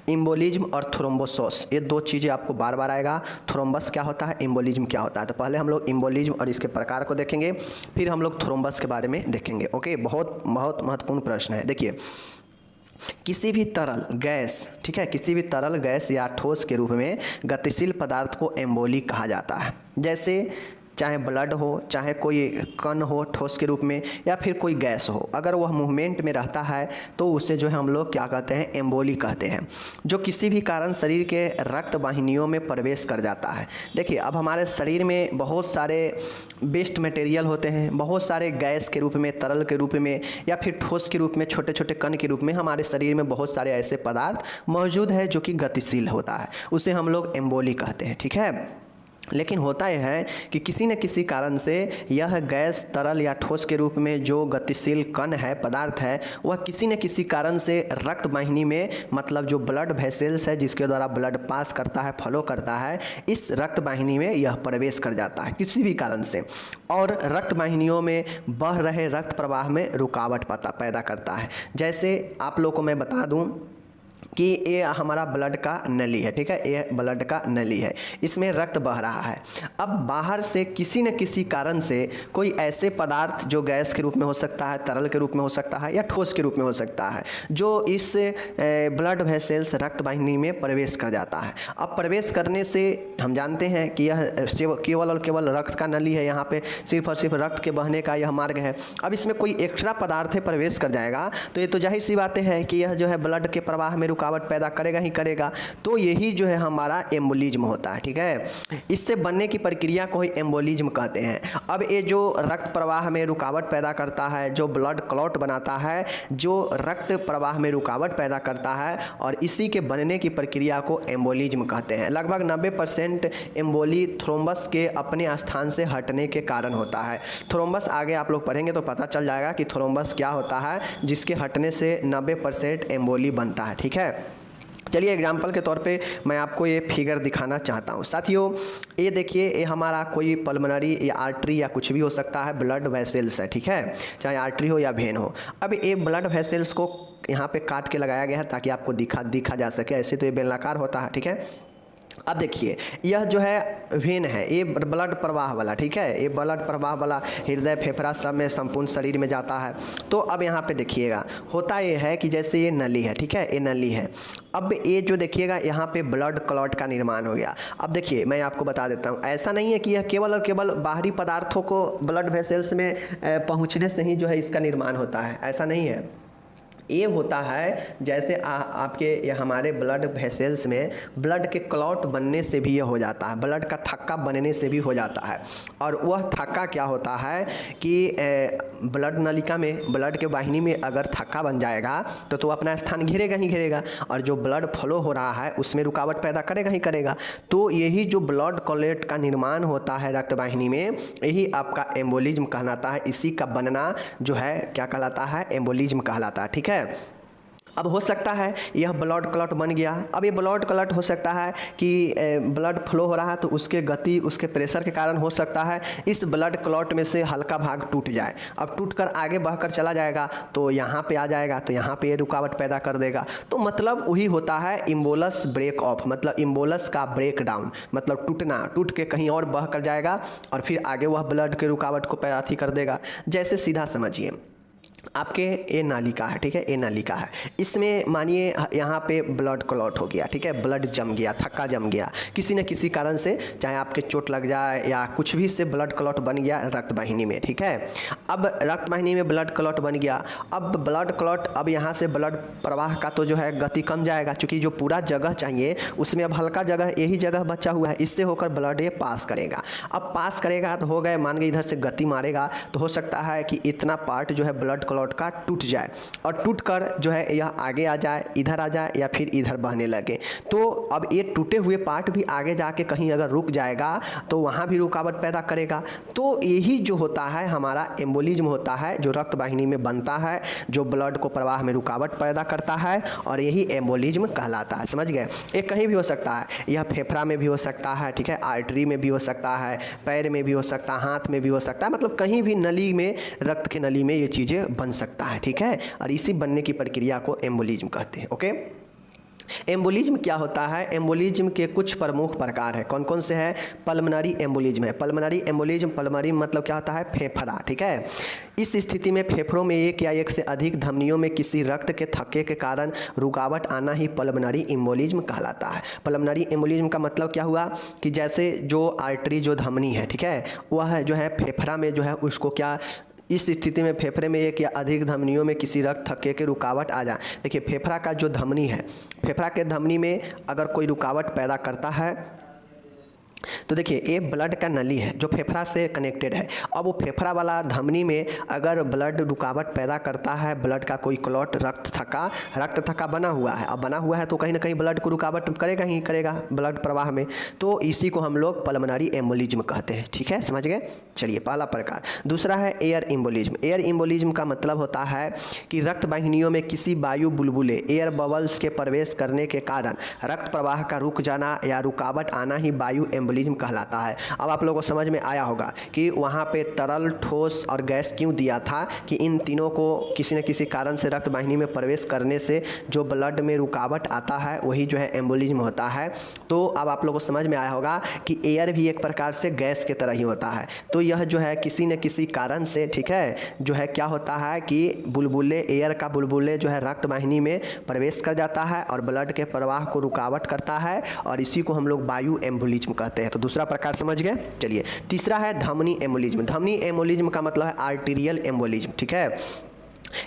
Embolism और thrombosis, ये दो चीज़ें आपको बार बार आएगा। थ्रोम्बस क्या होता है, एम्बोलिज्म क्या होता है। तो पहले हम लोग एम्बोलिज्म और इसके प्रकार को देखेंगे, फिर हम लोग थ्रोम्बस के बारे में देखेंगे। ओके, बहुत बहुत महत्वपूर्ण प्रश्न है। देखिए, किसी भी तरल गैस, ठीक है, किसी भी तरल गैस या ठोस के रूप में गतिशील पदार्थ को एम्बोली कहा जाता है। जैसे चाहे ब्लड हो, चाहे कोई कण हो ठोस के रूप में, या फिर कोई गैस हो, अगर वह मूवमेंट में रहता है तो उसे जो है हम लोग क्या कहते हैं, एम्बोली कहते हैं, जो किसी भी कारण शरीर के रक्त वाहिनियों में प्रवेश कर जाता है। देखिए, अब हमारे शरीर में बहुत सारे वेस्ट मटेरियल होते हैं, बहुत सारे गैस के रूप में, तरल के रूप में, या फिर ठोस के रूप में, छोटे छोटे कण के रूप में हमारे शरीर में बहुत सारे ऐसे पदार्थ मौजूद है जो कि गतिशील होता है, उसे हम लोग एम्बोली कहते हैं। ठीक है, लेकिन होता यह है कि किसी न किसी कारण से यह गैस, तरल या ठोस के रूप में जो गतिशील कण है, पदार्थ है, वह किसी न किसी कारण से रक्त वाहिनी में, मतलब जो ब्लड वेसल्स है जिसके द्वारा ब्लड पास करता है, फ्लो करता है, इस रक्त वाहिनी में यह प्रवेश कर जाता है किसी भी कारण से, और रक्त वाहिनियों में बह रहे रक्त प्रवाह में रुकावट पैदा करता है। जैसे आप लोगों को मैं बता दूं कि ये हमारा ब्लड का नली है, ठीक है, ये ब्लड का नली है, इसमें रक्त बह रहा है। अब बाहर से किसी न किसी कारण से कोई ऐसे पदार्थ जो गैस के रूप में हो सकता है, तरल के रूप में हो सकता है, या ठोस के रूप में हो सकता है, जो इस ब्लड वेसल्स, रक्त वाहिनी में प्रवेश कर जाता है। अब प्रवेश करने से हम जानते हैं कि यह केवल और केवल रक्त का नली है, यहाँ पे सिर्फ और सिर्फ रक्त के बहने का यह मार्ग है। अब इसमें कोई एक्स्ट्रा पदार्थ प्रवेश कर जाएगा तो ये तो जाहिर सी बातें है कि यह जो है ब्लड के प्रवाह में रुकावट पैदा करेगा ही करेगा। तो यही जो है हमारा एम्बोलिज्म होता है। ठीक है, इससे बनने की प्रक्रिया को ही एम्बोलिज्म कहते हैं। अब ये जो रक्त प्रवाह में रुकावट पैदा करता है, जो ब्लड क्लॉट बनाता है, जो रक्त प्रवाह में रुकावट पैदा करता है, और इसी के बनने की प्रक्रिया को एम्बोलिज्म कहते हैं। लगभग 90% एम्बोली थ्रोम्बस के अपने स्थान से हटने के कारण होता है। थ्रोम्बस आगे आप लोग पढ़ेंगे तो पता चल जाएगा कि थ्रोम्बस क्या होता है, जिसके हटने से 90% एम्बोली बनता है। ठीक है, चलिए एग्जाम्पल के तौर पे मैं आपको ये फिगर दिखाना चाहता हूँ। साथियों, ये देखिए, ये हमारा कोई पल्मोनरी या आर्टरी या कुछ भी हो सकता है, ब्लड वेसल्स है। ठीक है, चाहे आर्टरी हो या वेन हो। अब ये ब्लड वेसल्स को यहाँ पे काट के लगाया गया है ताकि आपको दिखा जा सके। ऐसे तो ये बेलनाकार होता है। ठीक है, अब देखिए, यह जो है वेन है, ये ब्लड प्रवाह वाला, ठीक है, ये ब्लड प्रवाह वाला हृदय, फेफड़ा सब में, संपूर्ण शरीर में जाता है। तो अब यहाँ पे देखिएगा, होता ये है कि जैसे ये नली है, ठीक है, ये नली है। अब ये जो देखिएगा, यहाँ पे ब्लड क्लॉट का निर्माण हो गया। अब देखिए, मैं आपको बता देता हूँ, ऐसा नहीं है कि यह केवल और केवल बाहरी पदार्थों को ब्लड वेसल्स में पहुँचने से ही जो है इसका निर्माण होता है, ऐसा नहीं है। ये होता है जैसे आपके हमारे ब्लड वेसल्स में ब्लड के क्लॉट बनने से भी ये हो जाता है, ब्लड का थक्का बनने से भी हो जाता है। और वह थक्का क्या होता है कि ब्लड नलिका में, ब्लड के वाहिनी में अगर थक्का बन जाएगा तो अपना स्थान घेरेगा ही घेरेगा, और जो ब्लड फ्लो हो रहा है उसमें रुकावट पैदा करेगा ही करेगा। तो यही जो ब्लड क्लॉट का निर्माण होता है रक्त वाहिनी में, यही आपका एम्बोलिज्म कहलाता है। इसी का बनना जो है क्या कहलाता है, एम्बोलिज्म कहलाता है। ठीक है, अब हो सकता है यह ब्लड क्लॉट बन गया। अब ये ब्लड क्लॉट हो सकता है कि ब्लड फ्लो हो रहा है तो उसके गति, उसके प्रेशर के कारण हो सकता है इस ब्लड क्लॉट में से हल्का भाग टूट जाए। अब टूटकर आगे बहकर चला जाएगा तो यहाँ पे आ जाएगा, तो यहाँ पे ये रुकावट पैदा कर देगा। तो मतलब वही होता है इम्बोलस ब्रेक ऑफ, मतलब इम्बोलस का ब्रेक डाउन, मतलब टूटना, टूट के कहीं और बह कर जाएगा और फिर आगे वह ब्लड के रुकावट को पैदा कर देगा। जैसे सीधा समझिए, आपके ये नालिका है, ठीक है, ये नालिका है, इसमें मानिए यहाँ पे ब्लड क्लॉट हो गया, ठीक है, ब्लड जम गया, थक्का जम गया किसी न किसी कारण से, चाहे आपके चोट लग जाए या कुछ भी से ब्लड क्लॉट बन गया रक्त वाहिनी में। ठीक है, अब रक्त वाहिनी में ब्लड क्लॉट बन गया। अब ब्लड क्लॉट, अब यहाँ से ब्लड प्रवाह का तो जो है गति कम जाएगा, क्योंकि जो पूरा जगह चाहिए उसमें अब हल्का जगह, यही जगह बचा हुआ है, इससे होकर ब्लड ये पास करेगा। अब पास करेगा तो हो गए, मान गए इधर से गति मारेगा तो हो सकता है कि इतना पार्ट जो है ब्लड क्लॉट का टूट जाए, और टूटकर जो है यह आगे आ जाए, इधर आ जाए, या फिर इधर बहने लगे। तो अब ये टूटे हुए पार्ट भी आगे जाके कहीं अगर रुक जाएगा तो वहाँ भी रुकावट पैदा करेगा। तो यही जो होता है हमारा एम्बोलिज्म होता है, जो रक्त वाहिनी में बनता है, जो ब्लड को प्रवाह में रुकावट पैदा करता है, और यही एम्बोलिज्म कहलाता है। समझ गए? ये कहीं भी हो सकता है, यह फेफड़ा में भी हो सकता है, ठीक है, आर्टरी में भी हो सकता है, पैर में भी हो सकता है, हाथ में भी हो सकता है, मतलब कहीं भी नली में, रक्त की नली में ये चीज़ें बन सकता है। ठीक है, और इसी बनने की प्रक्रिया को एम्बोलिज्म कहते हैं। ओके, एम्बोलिज्म क्या होता है? एम्बोलिज्म के कुछ प्रमुख प्रकार है। कौन कौन से हैं? पल्मोनरी एम्बोलिज्म है। पल्मोनरी एम्बोलिज्म, पल्मोनरी मतलब क्या होता है? फेफड़ा, ठीक है। इस स्थिति में फेफड़ों में एक या एक से अधिक धमनियों में किसी रक्त के थक्के के कारण रुकावट आना ही पल्मोनरी एम्बोलिज्म कहलाता है। पल्मोनरी एम्बोलिज्म का मतलब क्या हुआ कि जैसे जो आर्टरी, जो धमनी है, ठीक है, वह जो है फेफड़ा में जो है उसको क्या, इस स्थिति में फेफड़े में एक या अधिक धमनियों में किसी रक्त थक्के के रुकावट आ जाए। देखिए फेफड़ा का जो धमनी है, फेफड़ा के धमनी में अगर कोई रुकावट पैदा करता है तो देखिए ये ब्लड का नली है जो फेफड़ा से कनेक्टेड है। अब वो फेफड़ा वाला धमनी में अगर ब्लड रुकावट पैदा करता है, ब्लड का कोई क्लॉट, रक्त थक्का बना हुआ है, अब बना हुआ है तो कहीं ना कहीं ब्लड को रुकावट करेगा ही करेगा ब्लड प्रवाह में, तो इसी को हम लोग पल्मोनरी एम्बोलिज्म कहते हैं, ठीक है, समझ गए। चलिए पहला प्रकार। दूसरा है एयर एम्बोलिज्म। एयर एम्बोलिज्म का मतलब होता है कि रक्त वाहिनियों में किसी वायु बुलबुले, एयर बबल्स के प्रवेश करने के कारण रक्त प्रवाह का रुक जाना या रुकावट आना ही वायु एम्बोलिज्म कहलाता है। अब आप लोगों को समझ में आया होगा कि वहाँ पे तरल, ठोस और गैस क्यों दिया था, कि इन तीनों को किसी न किसी कारण से रक्त वाहिनी में प्रवेश करने से जो ब्लड में रुकावट आता है वही जो है एम्बोलिज्म होता है। तो अब आप लोगों को समझ में आया होगा कि एयर भी एक प्रकार से गैस की तरह ही होता है। तो यह जो है किसी न किसी कारण से, ठीक है, जो है क्या होता है कि बुलबुले, एयर का बुलबुले जो है रक्त वाहिनी में प्रवेश कर जाता है और ब्लड के प्रवाह को रुकावट करता है, और इसी को हम लोग वायु एम्बोलिज्म कहते हैं। तो दूसरा प्रकार समझ गए। चलिए तीसरा है धमनी एम्बोलिज्म। धमनी एम्बोलिज्म का मतलब है आर्टीरियल एम्बोलिज्म, ठीक है।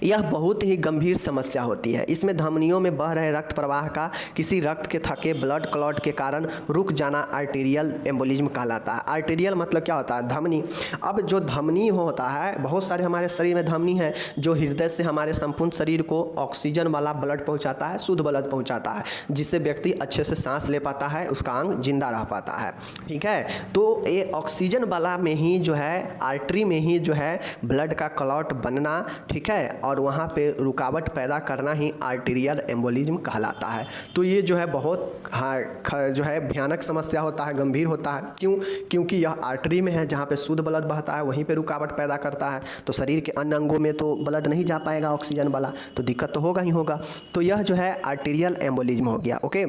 यह बहुत ही गंभीर समस्या होती है। इसमें धमनियों में बह रहे रक्त प्रवाह का किसी रक्त के थके ब्लड क्लॉट के कारण रुक जाना आर्टीरियल एम्बोलिज्म कहलाता है। आर्टीरियल मतलब क्या होता है? धमनी। अब जो धमनी होता है, बहुत सारे हमारे शरीर में धमनी है जो हृदय से हमारे संपूर्ण शरीर को ऑक्सीजन वाला ब्लड पहुंचाता है, शुद्ध ब्लड पहुंचाता है, जिससे व्यक्ति अच्छे से सांस ले पाता है, उसका अंग जिंदा रह पाता है, ठीक है। तो ये ऑक्सीजन वाला में ही जो है, आर्टरी में ही जो है ब्लड का क्लॉट बनना, ठीक है, और वहाँ पे रुकावट पैदा करना ही आर्टीरियल एम्बोलिज्म कहलाता है। तो ये जो है बहुत जो है भयानक समस्या होता है, गंभीर होता है। क्यों? क्योंकि यह आर्टरी में है जहाँ पे शुद्ध ब्लड बहता है, वहीं पे रुकावट पैदा करता है। तो शरीर के अन्य अंगों में तो ब्लड नहीं जा पाएगा ऑक्सीजन वाला, तो दिक्कत तो होगा ही होगा। तो यह जो है आर्टीरियल एम्बोलिज्म हो गया, ओके।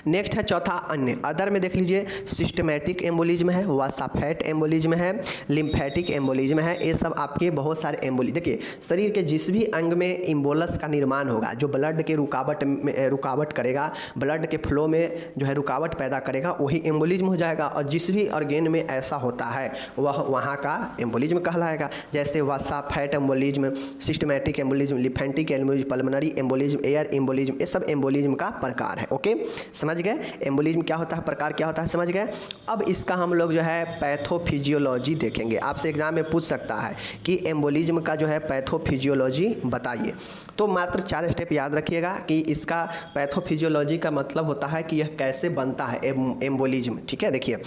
नेक्स्ट है चौथा अन्य। अदर में देख लीजिए सिस्टमैटिक एम्बोलिज्म है, वासाफेट एम्बोलिज्म है, लिम्फेटिक एम्बोलिज्म है। ये सब आपके बहुत सारे एम्बोलिज्म। देखिए शरीर के जिस भी अंग में इम्बोलस का निर्माण होगा, जो ब्लड के रुकावट करेगा, ब्लड के फ्लो में जो है रुकावट पैदा करेगा, वही एम्बोलिज्म हो जाएगा। और जिस भी ऑर्गेन में ऐसा होता है वह वहाँ का एम्बोलिज्म कहलाएगा। जैसे वासाफेट embolism, systematic embolism, lymphatic embolism, pulmonary embolism, air embolism, ये सब एम्बोलिज्म का प्रकार है, ओके। समझ गए एम्बोलिज्म क्या होता है, प्रकार क्या होता है, समझ गए। अब इसका हम लोग जो है पैथोफिजियोलॉजी देखेंगे। आपसे एग्जाम में पूछ सकता है कि एम्बोलिज्म का जो है पैथोफिजियोलॉजी बताइए। तो मात्र 4 स्टेप याद रखिएगा कि इसका पैथोफिजियोलॉजी का मतलब होता है कि यह कैसे बनता है एम्बोलिज्म, ठीक है। देखिए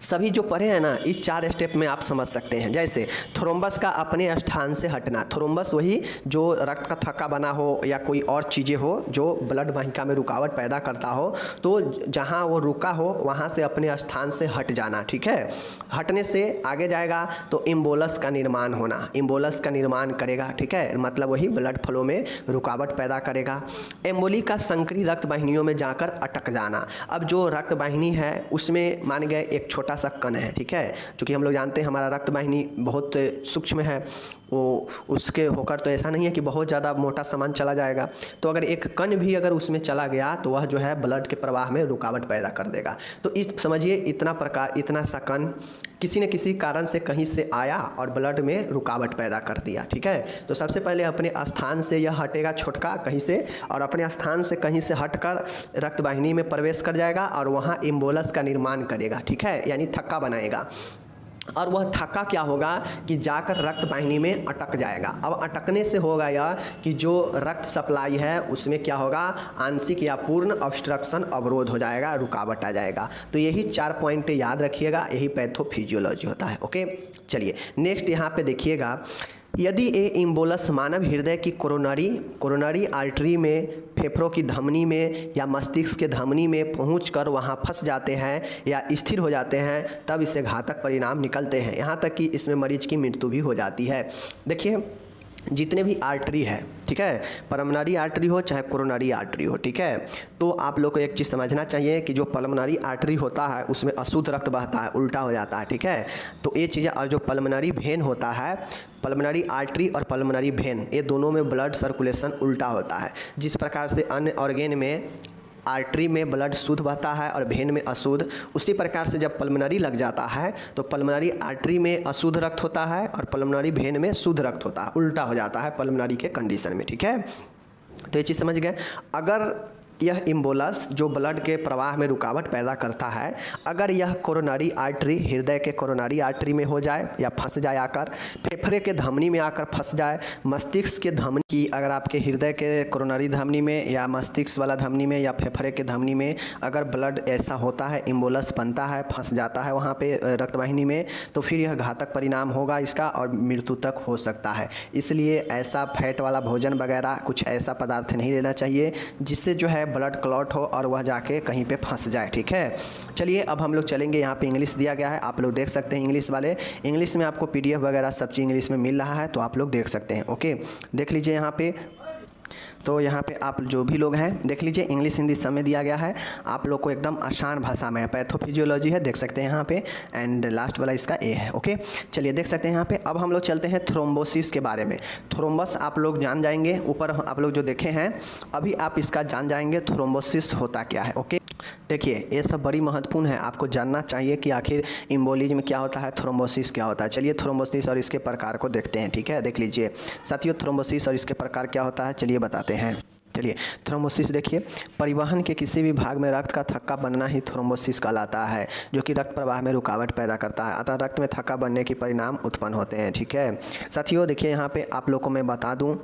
सभी जो पढ़े हैं ना, इस 4 स्टेप में आप समझ सकते हैं। जैसे थ्रोम्बस का अपने स्थान से हटना। थ्रोम्बस वही जो रक्त का थक्का बना हो या कोई और चीज़ें हो जो ब्लड वाहिका में रुकावट पैदा करता हो, तो जहाँ वो रुका हो वहाँ से अपने स्थान से हट जाना, ठीक है। हटने से आगे जाएगा तो इम्बोलस का निर्माण होना, इम्बोलस का निर्माण करेगा, ठीक है, मतलब वही ब्लड फ्लो में रुकावट पैदा करेगा। एम्बोली का संकरी रक्त वाहिनियों में जाकर अटक जाना। अब जो रक्त वाहिनी है उसमें मान गए एक छोटा सा कण है, ठीक है, क्योंकि हम लोग जानते हैं हमारा रक्त वाहिनी बहुत सूक्ष्म है, वो उसके होकर तो ऐसा नहीं है कि बहुत ज़्यादा मोटा सामान चला जाएगा। तो अगर एक कण भी अगर उसमें चला गया तो वह जो है ब्लड के प्रवाह में रुकावट पैदा कर देगा। तो इस समझिए इतना सा कण किसी न किसी कारण से कहीं से आया और ब्लड में रुकावट पैदा कर दिया, ठीक है। तो सबसे पहले अपने स्थान से यह हटेगा छोटका कहीं से, और अपने स्थान से कहीं से हटकर रक्त वाहिनी में प्रवेश कर जाएगा और वहाँ इम्बोलस का निर्माण करेगा, ठीक है, यानी थक्का बनाएगा। और वह थक्का क्या होगा कि जाकर रक्त वाहिनी में अटक जाएगा। अब अटकने से होगा यह कि जो रक्त सप्लाई है उसमें क्या होगा, आंशिक या पूर्ण ऑब्स्ट्रक्शन, अवरोध हो जाएगा, रुकावट आ जाएगा। तो यही 4 पॉइंट याद रखिएगा, यही पैथोफिजियोलॉजी होता है, ओके। चलिए नेक्स्ट यहाँ पे देखिएगा, यदि ये इम्बोलस मानव हृदय की कोरोनरी आर्टरी में, फेफड़ों की धमनी में या मस्तिष्क के धमनी में पहुंचकर वहां फंस जाते हैं या स्थिर हो जाते हैं, तब इससे घातक परिणाम निकलते हैं, यहाँ तक कि इसमें मरीज की मृत्यु भी हो जाती है। देखिए जितने भी आर्टरी है, ठीक है, पल्मोनरी आर्टरी हो चाहे कोरोनरी आर्टरी हो, ठीक है, तो आप लोग को एक चीज़ समझना चाहिए कि जो पल्मोनरी आर्टरी होता है उसमें अशुद्ध रक्त बहता है, उल्टा हो जाता है, ठीक है। तो ये चीज़ें, और जो पल्मोनरी वेन होता है, पल्मोनरी आर्टरी और पल्मोनरी वेन, ये दोनों में ब्लड सर्कुलेशन उल्टा होता है। जिस प्रकार से अन्य ऑर्गेन में आर्टरी में ब्लड शुद्ध बहता है और वेन में अशुद्ध, उसी प्रकार से जब पल्मोनरी लग जाता है तो पल्मोनरी आर्टरी में अशुद्ध रक्त होता है और पल्मोनरी वेन में शुद्ध रक्त होता है, उल्टा हो जाता है पल्मोनरी के कंडीशन में, ठीक है। तो ये चीज़ समझ गए। अगर यह इम्बोलस जो ब्लड के प्रवाह में रुकावट पैदा करता है, अगर यह कोरोनरी आर्टरी, हृदय के कोरोनरी आर्टरी में हो जाए या फंस जाए आकर, फेफड़े के धमनी में आकर फंस जाए, मस्तिष्क के धमनी की, अगर आपके हृदय के कोरोनरी धमनी में या मस्तिष्क वाला धमनी में या फेफड़े के धमनी में अगर ब्लड ऐसा होता है, इम्बोलस बनता है, फंस जाता है वहाँ पे रक्तवाहिनी में, तो फिर यह घातक परिणाम होगा इसका और मृत्यु तक हो सकता है। इसलिए ऐसा फैट वाला भोजन वगैरह कुछ ऐसा पदार्थ नहीं लेना चाहिए जिससे जो है ब्लड क्लॉट हो और वह जाके कहीं पे फंस जाए, ठीक है। चलिए अब हम लोग चलेंगे, यहाँ पे इंग्लिश दिया गया है, आप लोग देख सकते हैं इंग्लिश वाले, इंग्लिश में आपको PDF वगैरह सब चीज़ इंग्लिश में मिल रहा है, तो आप लोग देख सकते हैं। ओके, देख लीजिए यहाँ पे। तो यहाँ पे आप जो भी लोग हैं देख लीजिए, इंग्लिश हिंदी सब में दिया गया है, आप लोग को एकदम आसान भाषा में है। पैथोफिजियोलॉजी है, देख सकते हैं यहाँ पे, एंड लास्ट वाला इसका ए है। ओके, चलिए देख सकते हैं यहाँ पे। अब हम लोग चलते हैं थ्रोम्बोसिस के बारे में। थ्रोम्बस आप लोग जान जाएंगे, ऊपर आप लोग जो देखे हैं अभी आप इसका जान जाएंगे थ्रोम्बोसिस होता क्या है। ओके, देखिए ये सब बड़ी महत्वपूर्ण है, आपको जानना चाहिए कि आखिर इम्बोलिज्म क्या होता है, थ्रोम्बोसिस क्या होता है। चलिए थ्रोम्बोसिस और इसके प्रकार को देखते हैं, ठीक है। देख लीजिए साथियों, थ्रोम्बोसिस और इसके प्रकार क्या होता है, चलिए बताते हैं। चलिए थ्रोम्बोसिस देखिए, परिवहन के किसी भी भाग में रक्त का थक्का बनना ही थ्रोम्बोसिस कहलाता है, जो कि रक्त प्रवाह में रुकावट पैदा करता है, अतः रक्त में थक्का बनने के परिणाम उत्पन्न होते हैं, ठीक है। साथियों देखिए यहाँ पे आप लोग को मैं बता दूं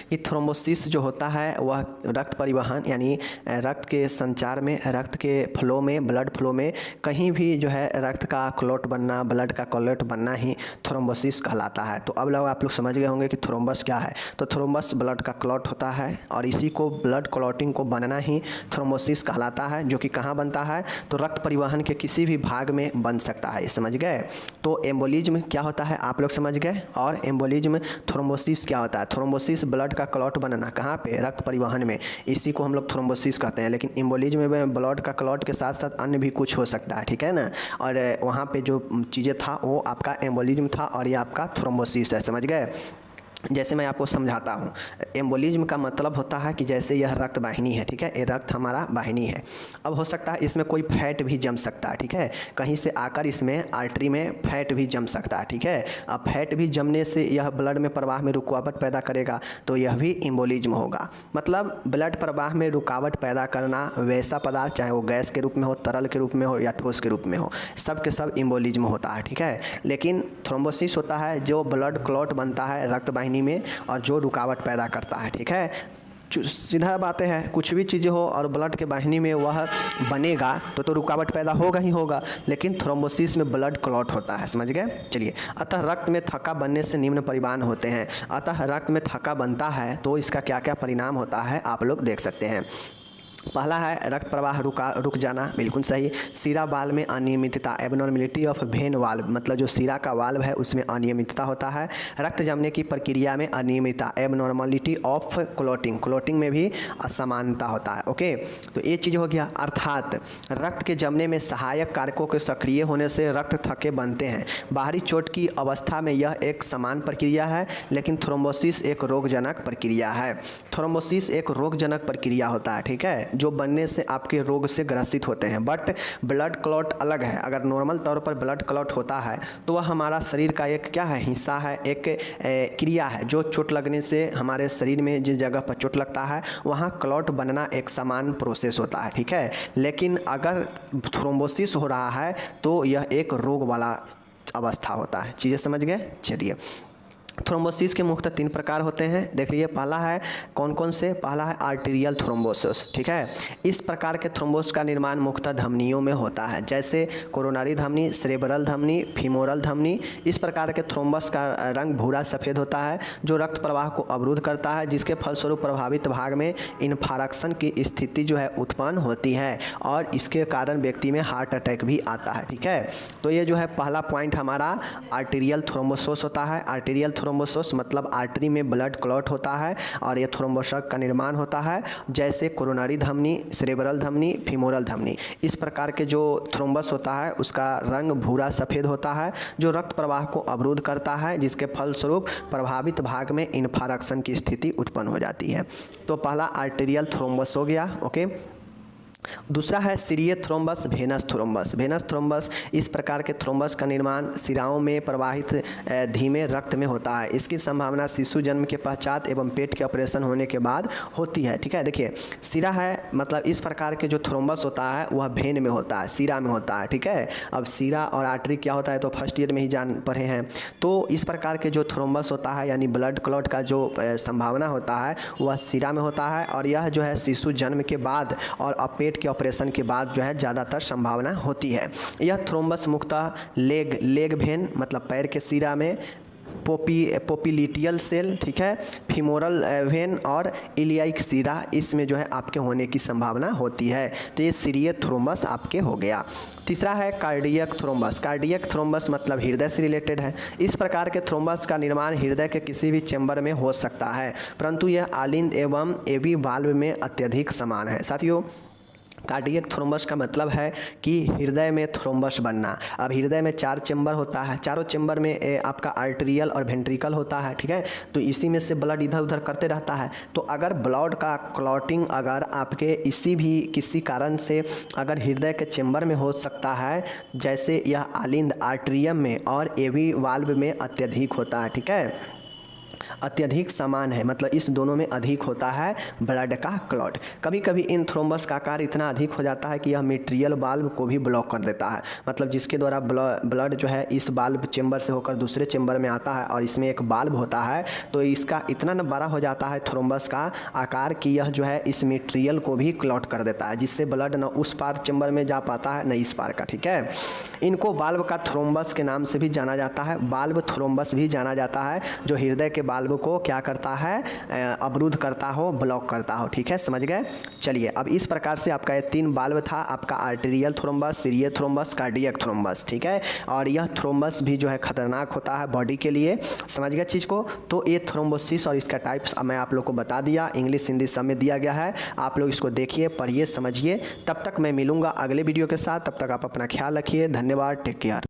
कि थ्रोम्बोसिस जो होता है वह रक्त परिवहन यानी रक्त के संचार में, रक्त के फ्लो में, ब्लड फ्लो में कहीं भी जो है रक्त का क्लॉट बनना, ब्लड का क्लॉट बनना ही थ्रोम्बोसिस कहलाता है। तो अब लोग आप लोग समझ गए होंगे कि थ्रोम्बस क्या है। तो थ्रोम्बस ब्लड का क्लॉट होता है और इसी को ब्लड क्लॉटिंग को बनना ही थ्रोम्बोसिस कहलाता है, जो कि कहाँ बनता है, तो रक्त परिवहन के किसी भी भाग में बन सकता है, समझ गए। तो एम्बोलिज्म क्या होता है आप लोग समझ गए, और एम्बोलिज्म थ्रोम्बोसिस क्या होता है। थ्रोम्बोसिस ब्लड का क्लॉट बनना कहाँ पे, रक्त परिवहन में, इसी को हम लोग थ्रोम्बोसिस कहते हैं। लेकिन एम्बोलिज्म में ब्लड का क्लॉट के साथ साथ अन्य भी कुछ हो सकता है, ठीक है ना। और वहाँ पे जो चीज़ें था वो आपका एम्बोलिज्म था और ये आपका थ्रोम्बोसिस है, समझ गए। जैसे मैं आपको समझाता हूँ, एम्बोलिज्म का मतलब होता है कि जैसे यह रक्त वाहिनी है, ठीक है, ये रक्त हमारा वाहिनी है। अब हो सकता है इसमें कोई फैट भी जम सकता है, ठीक है, कहीं से आकर इसमें आर्टरी में फैट भी जम सकता है, ठीक है। अब फैट भी जमने से यह ब्लड में प्रवाह में रुकावट पैदा करेगा, तो यह भी एम्बोलिज्म होगा। मतलब ब्लड प्रवाह में रुकावट पैदा करना वैसा पदार्थ, चाहे वो गैस के रूप में हो, तरल के रूप में हो या ठोस के रूप में हो, सब के सब एम्बोलिज्म होता है, ठीक है। लेकिन थ्रोम्बोसिस होता है जो ब्लड क्लॉट बनता है रक्त वाहिनी में और जो रुकावट पैदा करता है, ठीक है। सीधा बातें हैं, कुछ भी चीज़ें हो और ब्लड के वाहिनी में वह बनेगा तो रुकावट पैदा होगा ही होगा, लेकिन थ्रोम्बोसिस में ब्लड क्लॉट होता है, समझ गए। चलिए, अतः रक्त में थक्का बनने से निम्न परिणाम होते हैं। अतः रक्त में थक्का बनता है तो इसका क्या क्या परिणाम होता है आप लोग देख सकते हैं। पहला है रक्त प्रवाह रुक जाना, बिल्कुल सही। सीरा वाल्व में अनियमितता, एबनॉर्मेलिटी ऑफ वेन वाल्व, मतलब जो सीरा का वाल्व है उसमें अनियमितता होता है। रक्त जमने की प्रक्रिया में अनियमितता, एबनॉर्मलिटी ऑफ क्लॉटिंग, क्लॉटिंग में भी असमानता होता है। ओके, तो ये चीज़ हो गया। अर्थात रक्त के जमने में सहायक कारकों के सक्रिय होने से रक्त थक्के बनते हैं। बाहरी चोट की अवस्था में यह एक समान प्रक्रिया है, लेकिन थ्रोम्बोसिस एक रोगजनक प्रक्रिया है। थ्रोम्बोसिस एक रोगजनक प्रक्रिया होता है, ठीक है, जो बनने से आपके रोग से ग्रसित होते हैं। बट ब्लड क्लॉट अलग है। अगर नॉर्मल तौर पर ब्लड क्लॉट होता है तो वह हमारा शरीर का एक क्या है, हिस्सा है, एक क्रिया है जो चोट लगने से हमारे शरीर में जिस जगह पर चोट लगता है वहाँ क्लॉट बनना एक समान प्रोसेस होता है, ठीक है। लेकिन अगर थ्रोम्बोसिस हो रहा है तो यह एक रोग वाला अवस्था होता है। चीज़ें समझ गए। चलिए, थ्रोम्बोसिस के मुख्यतः 3 प्रकार होते हैं, देख लीजिए। पहला है कौन कौन से, पहला है आर्टीरियल थ्रोम्बोसिस, ठीक है। इस प्रकार के थ्रोम्बोस का निर्माण मुख्यतः धमनियों में होता है, जैसे कोरोनरी धमनी, सेरेब्रल धमनी, फीमोरल धमनी। इस प्रकार के थ्रोम्बस का रंग भूरा सफ़ेद होता है जो रक्त प्रवाह को अवरुद्ध करता है, जिसके फलस्वरूप प्रभावित भाग में इन्फार्क्शन की स्थिति जो है उत्पन्न होती है और इसके कारण व्यक्ति में हार्ट अटैक भी आता है, ठीक है। तो ये जो है पहला पॉइंट हमारा आर्टीरियल थ्रोम्बोसिस होता है। आर्टीरियल थ्रोम्बोसिस मतलब आर्टरी में ब्लड क्लॉट होता है और ये थ्रोम्बोसाइट का निर्माण होता है, जैसे कोरोनरी धमनी, सेरेब्रल धमनी, फीमोरल धमनी। इस प्रकार के जो थ्रोम्बस होता है उसका रंग भूरा सफ़ेद होता है जो रक्त प्रवाह को अवरुद्ध करता है, जिसके फलस्वरूप प्रभावित भाग में इन्फारक्शन की स्थिति उत्पन्न हो जाती है। तो पहला आर्टेरियल थ्रोम्बस हो गया। ओके, दूसरा है सिरीय thrombus, venous thrombus. Venous thrombus इस प्रकार के थ्रोम्बस का निर्माण सिराओं में प्रवाहित धीमे रक्त में होता है। इसकी संभावना शिशु जन्म के पश्चात एवं पेट के ऑपरेशन होने के बाद होती है। ठीक है, देखिए सिरा है मतलब इस प्रकार के जो थ्रोम्बस होता है वह वेन में होता है, सिरा में होता है। ठीक है, अब सिरा और आर्टरी क्या होता है तो फर्स्ट ईयर में ही जान पढ़े हैं। तो इस प्रकार के जो थ्रोम्बस होता है यानी ब्लड क्लॉट का जो संभावना होता है वह सिरा में होता है और यह जो है शिशु जन्म के बाद और पेट के ऑपरेशन के बाद जो है ज़्यादातर संभावना होती है। यह थ्रोम्बस मुख्यतः लेग वेन मतलब पैर के सिरा में, पोपिलिटियल सेल, ठीक है, फीमोरल वेन और इलियाइक सिरा, इसमें जो है आपके होने की संभावना होती है। तो ये सिरीय थ्रोम्बस आपके हो गया। तीसरा है कार्डियक थ्रोम्बस। कार्डियक थ्रोम्बस मतलब हृदय से रिलेटेड है। इस प्रकार के थ्रोम्बस का निर्माण हृदय के किसी भी चैम्बर में हो सकता है, परंतु यह आलिंद एवं एवी वाल्व में अत्यधिक समान है। साथियों, कार्डियक थ्रोम्बस का मतलब है कि हृदय में थ्रोम्बस बनना। अब हृदय में 4 चैम्बर होता है, चारों चैम्बर में आपका आर्टेरियल और वेंट्रिकल होता है। ठीक है, तो इसी में से ब्लड इधर उधर करते रहता है। तो अगर ब्लड का क्लॉटिंग अगर आपके किसी कारण से अगर हृदय के चैम्बर में हो सकता है, जैसे यह आलिंद आर्टरियम में और एवी वाल्व में अत्यधिक होता है। ठीक है, अत्यधिक समान है मतलब इस दोनों में अधिक होता है ब्लड का क्लॉट। कभी कभी इन थ्रोम्बस का आकार इतना अधिक हो जाता है कि यह मिट्रियल वाल्व को भी ब्लॉक कर देता है, मतलब जिसके द्वारा ब्लड जो है इस वाल्व चेंबर से होकर दूसरे चेंबर में आता है और इसमें एक वाल्व होता है, तो इसका इतना न बड़ा हो जाता है थ्रोम्बस का आकार कि यह जो है इस मिट्रियल को भी क्लॉट कर देता है, जिससे ब्लड न उस पार चेंबर में जा पाता है न इस पार का। ठीक है, इनको वाल्व का थ्रोम्बस के नाम से भी जाना जाता है, वाल्व थ्रोम्बस भी जाना जाता है, जो हृदय के वाल्व को क्या करता है, अवरुद्ध करता हो, ब्लॉक करता हो। ठीक है, समझ गए। चलिए, अब इस प्रकार से आपका ये 3 वाल्व था, आपका आर्टेरियल थ्रोम्बस, सिरीय थ्रोम्बस, कार्डियक थ्रोम्बस। ठीक है, और यह थ्रोम्बस भी जो है खतरनाक होता है बॉडी के लिए। समझ गए चीज़ को। तो ये थ्रोम्बोसिस और इसका टाइप्स मैं आप लोग को बता दिया, इंग्लिश हिंदी सब में दिया गया है। आप लोग इसको देखिए, पढ़िए, समझिए। तब तक मैं मिलूंगा अगले वीडियो के साथ, तब तक आप अपना ख्याल रखिए। धन्यवाद, टेक केयर।